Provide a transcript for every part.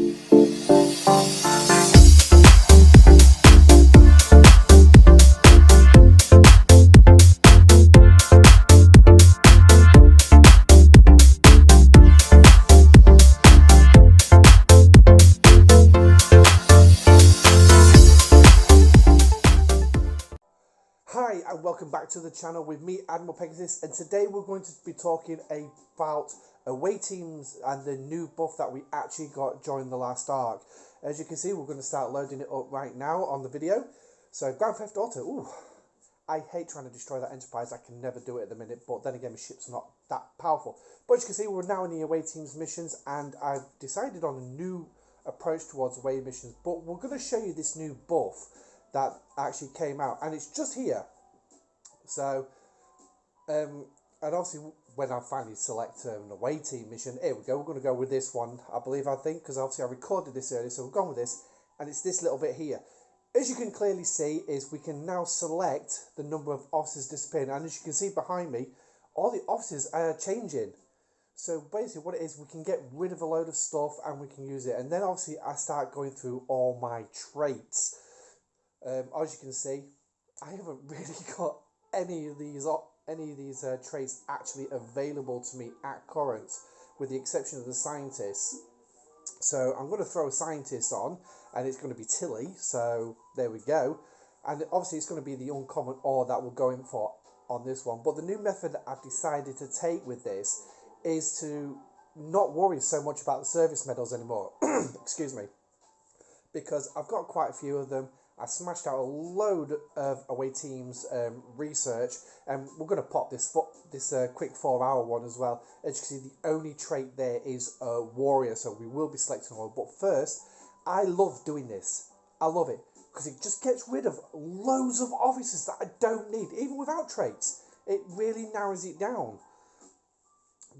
Hi and welcome back to the channel with me, E46, and today we're going to be talking about away teams and the new buff that we actually got during the last arc. As you can see, we're going to start loading it up right now on the video. So Grand Theft Auto, ooh, I hate trying to destroy that Enterprise. I can never do it at the minute, but then again my ships are not that powerful. But as you can see, we're now in the away teams missions, and I've decided on a new approach towards away missions, but we're going to show you this new buff that actually came out, and it's just here. So and obviously when I finally select an away team mission, here we go, we're going to go with this one, I think, because obviously I recorded this earlier, so we've gone with this, and it's this little bit here. As you can clearly see, is we can now select the number of officers disappearing, and as you can see behind me, all the officers are changing. So basically what it is, we can get rid of a load of stuff and we can use it, and then obviously I start going through all my traits. As you can see, I haven't really got any of these traits actually available to me at current, with the exception of the scientists. So I'm going to throw a scientist on, and it's going to be Tilly. So there we go, and obviously it's going to be the uncommon ore that we're going for on this one. But the new method that I've decided to take with this is to not worry so much about the service medals anymore. Excuse me, because I've got quite a few of them. I smashed out a load of away teams research, and we're going to pop this quick 4-hour one as well. As you can see, the only trait there is a warrior, so we will be selecting one. But first, I love doing this. I love it because it just gets rid of loads of officers that I don't need, even without traits. It really narrows it down.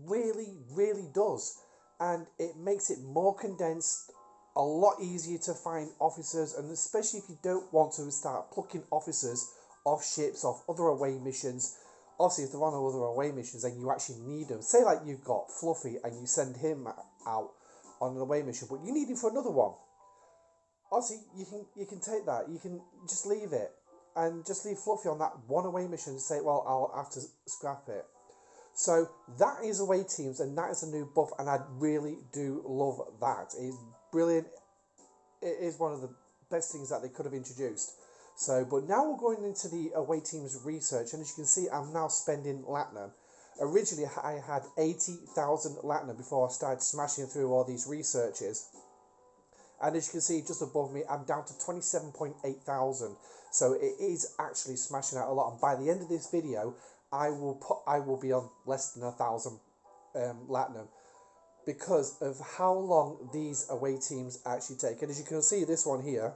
Really, really does, and it makes it more condensed. A lot easier to find officers, and especially if you don't want to start plucking officers off ships, off other away missions. Obviously, if they're on other away missions and you actually need them, say like you've got Fluffy and you send him out on an away mission, but you need him for another one. Obviously, you can take that. You can just leave it and just leave Fluffy on that one away mission and say, well, I'll have to scrap it. So that is away teams, and that is a new buff, and I really do love that. It's brilliant. It is one of the best things that they could have introduced. So, but now we're going into the away teams research, and as you can see, I'm now spending Latinum. Originally, I had 80,000 Latinum before I started smashing through all these researches. And as you can see, just above me, I'm down to 27.8 thousand. So it is actually smashing out a lot. And by the end of this video, I will be on less than 1,000 Latinum, because of how long these away teams actually take. And as you can see, this one here,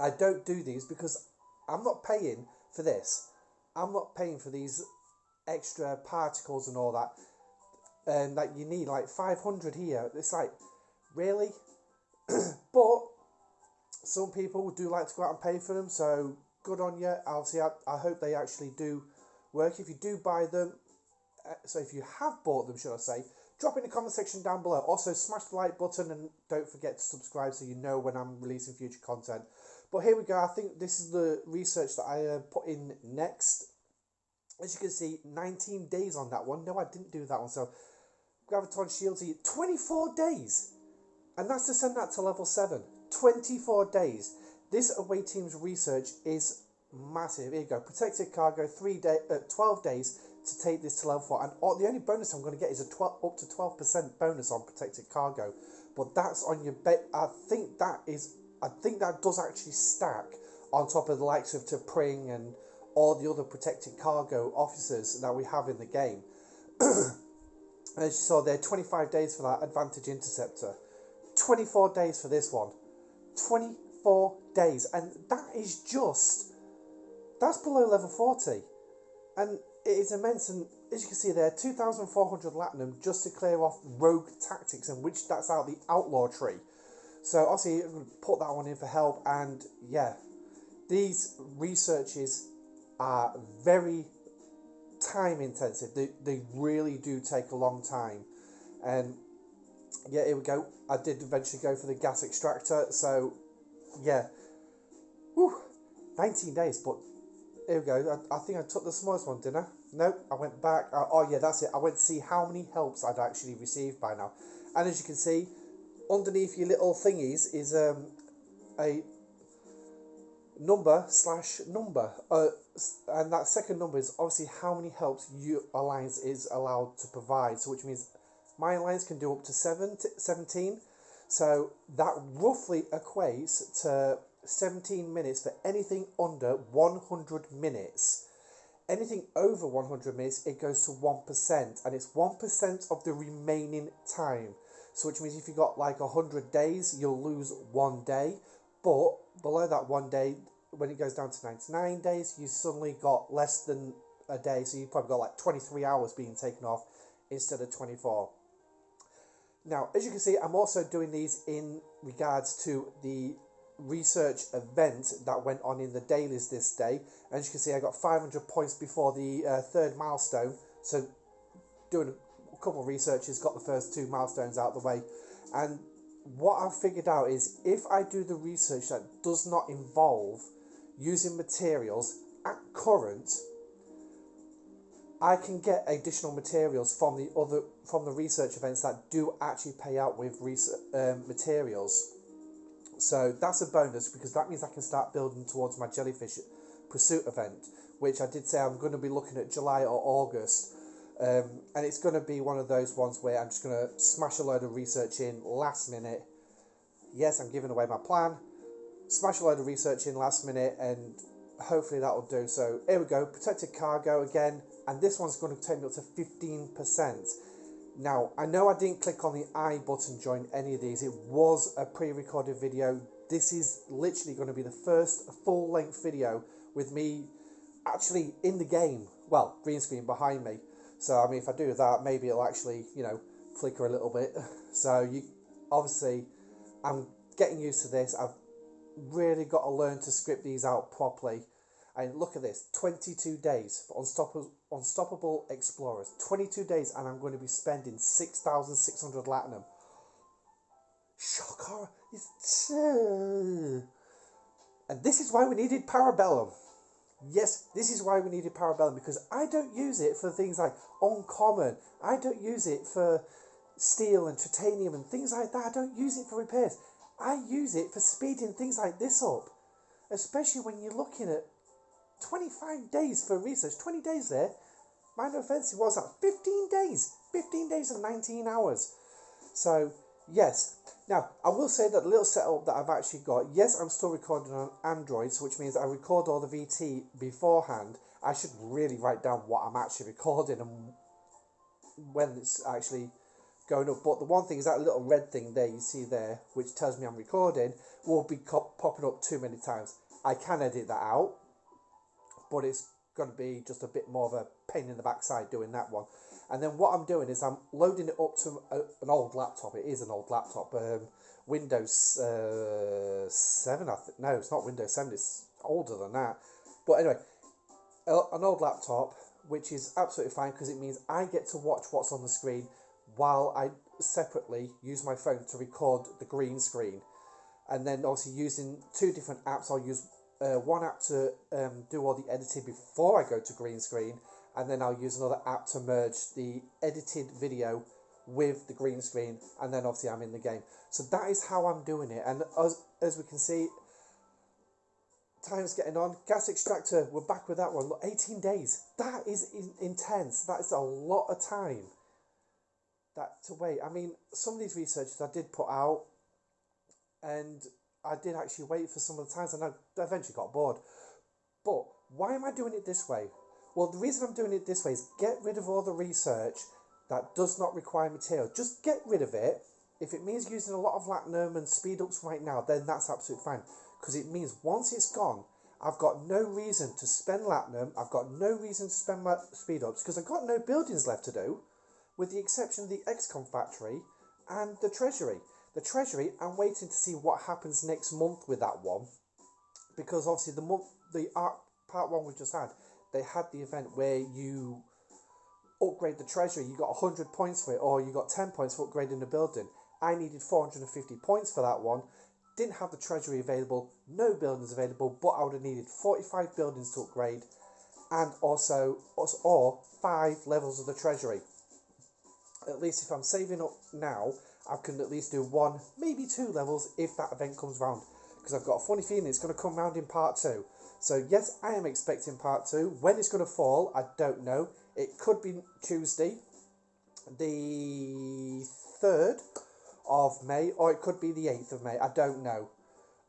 I don't do these because I'm not paying for this. I'm not paying for these extra particles and all that, and that you need like 500 here. It's like, really? But some people do like to go out and pay for them, so good on you. Obviously, I hope they actually do work. If you do buy them, so if you have bought them, should I say, drop in the comment section down below. Also, smash the like button and don't forget to subscribe so you know when I'm releasing future content. But here we go. I think this is the research that I put in next. As you can see, 19 days on that one. No, I didn't do that one. So, Graviton Shields, 24 days. And that's to send that to level 7. 24 days. This away team's research is massive. Here you go. Protected cargo, 12 days to take this to level 4, and the only bonus I'm going to get is up to 12% bonus on protected cargo. But that's on your bet. I think that does actually stack on top of the likes of T'Pring and all the other protected cargo officers that we have in the game. As you saw there, 25 days for that advantage interceptor, 24 days for this one, 24 days, and that's below level 40, and it is immense. And as you can see there, 2,400 Latinum just to clear off rogue tactics, and which that's out the outlaw tree. So obviously put that one in for help, and yeah, these researches are very time intensive. They really do take a long time, and yeah, here we go. I did eventually go for the gas extractor, so yeah, whew, 19 days, but here we go. I think I took the smallest one, didn't I? No, I went back. Oh yeah, that's it. I went to see how many helps I'd actually received by now, and as you can see, underneath your little thingies is a number, and that second number is obviously how many helps your alliance is allowed to provide. So which means my alliance can do up to 17. So that roughly equates to 17 minutes for anything under 100 minutes. Anything over 100 minutes, it goes to 1%, and it's 1% of the remaining time. So which means if you got like 100 days, you'll lose 1 day. But below that 1 day, when it goes down to 99 days, you suddenly got less than a day. So you probably got like 23 hours being taken off instead of 24. Now, as you can see, I'm also doing these in regards to the research event that went on in the dailies this day. As you can see, I got 500 points before the third milestone. So doing a couple of researches, got the first 2 milestones out of the way. And what I've figured out is if I do the research that does not involve using materials at current, I can get additional materials from the research events that do actually pay out with materials. So that's a bonus, because that means I can start building towards my jellyfish pursuit event, which I did say I'm going to be looking at July or August. And it's going to be one of those ones where I'm just going to smash a load of research in last minute. Yes, I'm giving away my plan. Smash a load of research in last minute, and hopefully that will do. So here we go, protected cargo again, and this one's going to take me up to 15%. Now, I know I didn't click on the I button during any of these. It was a pre-recorded video. This is literally going to be the first full-length video with me actually in the game. Well, green screen behind me. So, I mean, if I do that, maybe it'll actually, flicker a little bit. So, obviously, I'm getting used to this. I've really got to learn to script these out properly. And look at this, 22 days for Unstoppable Explorers. 22 days, and I'm going to be spending 6,600 Latinum. Shock horror. And this is why we needed Parabellum. Yes, this is why we needed Parabellum, because I don't use it for things like Uncommon. I don't use it for steel and titanium and things like that. I don't use it for repairs. I use it for speeding things like this up. Especially when you're looking at 25 days for research. 20 days there. Mind no offence, it was at 15 days. 15 days and 19 hours. So, yes. Now, I will say that the little setup that I've actually got, yes, I'm still recording on Android, so which means I record all the VT beforehand. I should really write down what I'm actually recording and when it's actually going up. But the one thing is that little red thing there you see there, which tells me I'm recording, will be popping up too many times. I can edit that out, but it's going to be just a bit more of a pain in the backside doing that one. And then what I'm doing is I'm loading it up to an old laptop. It is an old laptop, Windows 7. No, it's not Windows 7. It's older than that. But anyway, an old laptop, which is absolutely fine because it means I get to watch what's on the screen while I separately use my phone to record the green screen. And then obviously using 2 different apps. I'll use one app to do all the editing before I go to green screen, and then I'll use another app to merge the edited video with the green screen, and then obviously I'm in the game. So that is how I'm doing it. And as we can see, time's getting on. Gas extractor, we're back with that one. Look, 18 days. That is intense. That is a lot of time to wait. I mean, some of these researches I did put out, and I did actually wait for some of the times, and I eventually got bored. But why am I doing it this way? Well, the reason I'm doing it this way is get rid of all the research that does not require material. Just get rid of it. If it means using a lot of Latinum and speed ups right now, then that's absolutely fine. Because it means once it's gone, I've got no reason to spend Latinum. I've got no reason to spend my speed ups because I've got no buildings left to do, with the exception of the XCOM factory and the treasury. The treasury, I'm waiting to see what happens next month with that one, because obviously the part 1 we just had, they had the event where you upgrade the treasury. You got 100 points for it, or you got 10 points for upgrading the building. I needed 450 points for that one. Didn't have the treasury available, no buildings available, but I would have needed 45 buildings to upgrade, and also or 5 levels of the treasury. At least if I'm saving up now, I can at least do 1, maybe 2 levels if that event comes round. Because I've got a funny feeling it's going to come round in part 2. So yes, I am expecting part 2. When it's going to fall, I don't know. It could be Tuesday, the 3rd of May, or it could be the 8th of May. I don't know.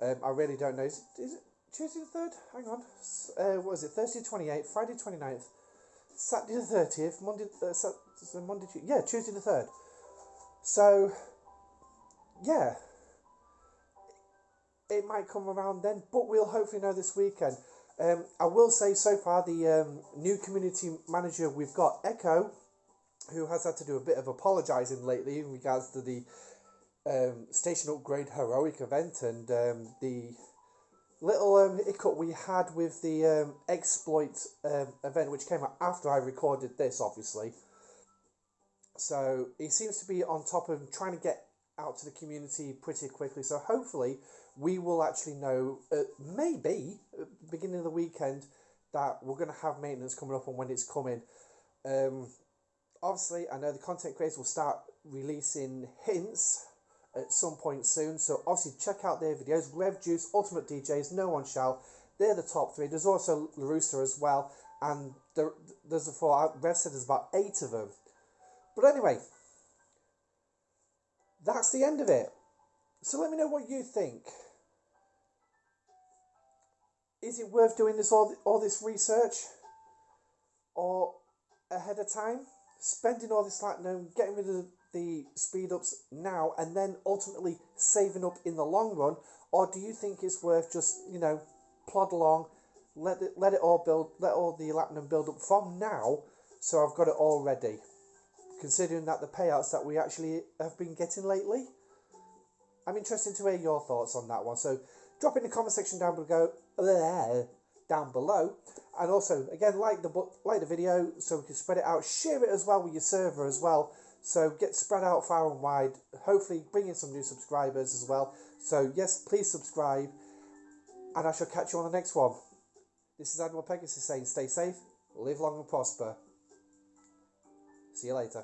I really don't know. Is it Tuesday the 3rd? Hang on. What is it? Thursday the 28th, Friday the 29th, Saturday the 30th, Monday, yeah, Tuesday the 3rd. So, yeah, it might come around then, but we'll hopefully know this weekend. I will say so far, the new community manager we've got, Echo, who has had to do a bit of apologising lately in regards to the station upgrade heroic event and the little hiccup we had with the exploit event, which came out after I recorded this, obviously. So he seems to be on top of trying to get out to the community pretty quickly. So hopefully we will actually know, maybe at the beginning of the weekend, that we're going to have maintenance coming up and when it's coming. Obviously, I know the content creators will start releasing hints at some point soon. So obviously check out their videos. Rev Juice, Ultimate DJs, No One Shall. They're the top 3. There's also LaRooster as well. And there's a 4. Rev said there's about 8 of them. But anyway, that's the end of it. So let me know what you think. Is it worth doing this all this research, or ahead of time, spending all this platinum, getting rid of the speed ups now, and then ultimately saving up in the long run? Or do you think it's worth just, plod along, let it all build, let all the platinum build up from now, so I've got it all ready? Considering that the payouts that we actually have been getting lately. I'm interested to hear your thoughts on that one. So drop in the comment section down below. And also, again, like the video so we can spread it out. Share it as well with your server as well. So get spread out far and wide. Hopefully bring in some new subscribers as well. So yes, please subscribe. And I shall catch you on the next one. This is Admiral Pegasus saying stay safe, live long and prosper. See you later.